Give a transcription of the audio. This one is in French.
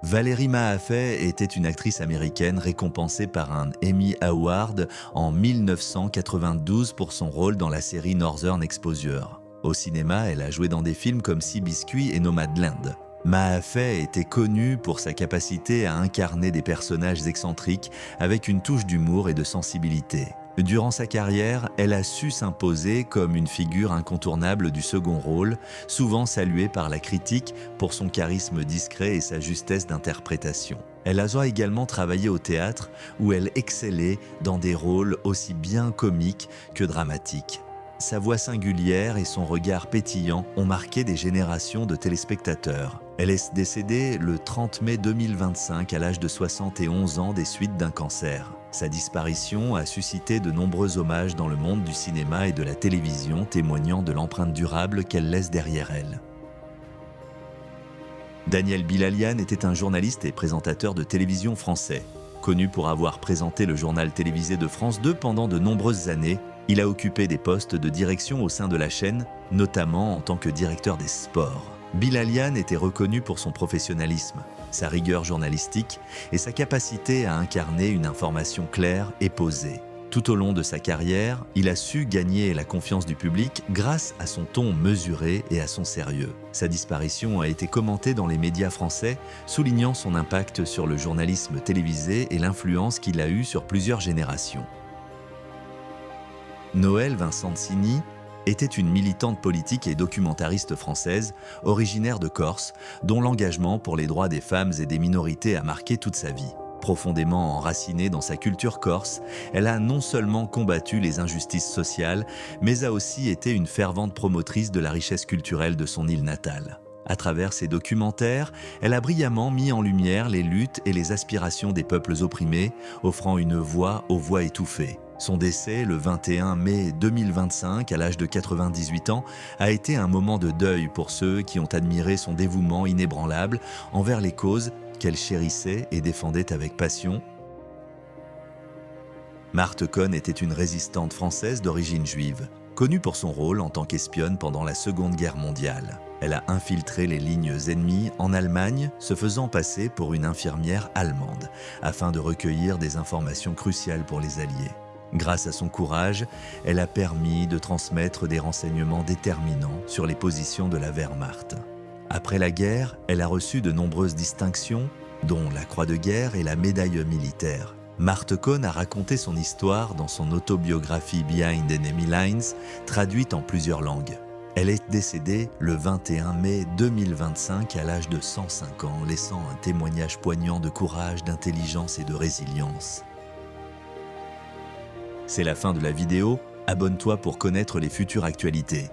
Valérie Mahaffey était une actrice américaine récompensée par un Emmy Award en 1992 pour son rôle dans la série Northern Exposure. Au cinéma, elle a joué dans des films comme Seabiscuit et Nomadland. Mahaffey était connue pour sa capacité à incarner des personnages excentriques avec une touche d'humour et de sensibilité. Durant sa carrière, elle a su s'imposer comme une figure incontournable du second rôle, souvent saluée par la critique pour son charisme discret et sa justesse d'interprétation. Elle a également travaillé au théâtre où elle excellait dans des rôles aussi bien comiques que dramatiques. Sa voix singulière et son regard pétillant ont marqué des générations de téléspectateurs. Elle est décédée le 30 mai 2025 à l'âge de 71 ans des suites d'un cancer. Sa disparition a suscité de nombreux hommages dans le monde du cinéma et de la télévision, témoignant de l'empreinte durable qu'elle laisse derrière elle. Daniel Bilalian était un journaliste et présentateur de télévision français. Connu pour avoir présenté le journal télévisé de France 2 pendant de nombreuses années, il a occupé des postes de direction au sein de la chaîne, notamment en tant que directeur des sports. Bilalian était reconnu pour son professionnalisme, sa rigueur journalistique et sa capacité à incarner une information claire et posée. Tout au long de sa carrière, il a su gagner la confiance du public grâce à son ton mesuré et à son sérieux. Sa disparition a été commentée dans les médias français, soulignant son impact sur le journalisme télévisé et l'influence qu'il a eue sur plusieurs générations. Noëlle Vincenzini était une militante politique et documentariste française, originaire de Corse, dont l'engagement pour les droits des femmes et des minorités a marqué toute sa vie. Profondément enracinée dans sa culture corse, elle a non seulement combattu les injustices sociales, mais a aussi été une fervente promotrice de la richesse culturelle de son île natale. À travers ses documentaires, elle a brillamment mis en lumière les luttes et les aspirations des peuples opprimés, offrant une voix aux voix étouffées. Son décès, le 21 mai 2025, à l'âge de 98 ans, a été un moment de deuil pour ceux qui ont admiré son dévouement inébranlable envers les causes qu'elle chérissait et défendait avec passion. Marthe Cohn était une résistante française d'origine juive, connue pour son rôle en tant qu'espionne pendant la Seconde Guerre mondiale. Elle a infiltré les lignes ennemies en Allemagne, se faisant passer pour une infirmière allemande, afin de recueillir des informations cruciales pour les Alliés. Grâce à son courage, elle a permis de transmettre des renseignements déterminants sur les positions de la Wehrmacht. Après la guerre, elle a reçu de nombreuses distinctions, dont la Croix de guerre et la médaille militaire. Marthe Cohn a raconté son histoire dans son autobiographie Behind Enemy Lines, traduite en plusieurs langues. Elle est décédée le 21 mai 2025 à l'âge de 105 ans, laissant un témoignage poignant de courage, d'intelligence et de résilience. C'est la fin de la vidéo, abonne-toi pour connaître les futures actualités.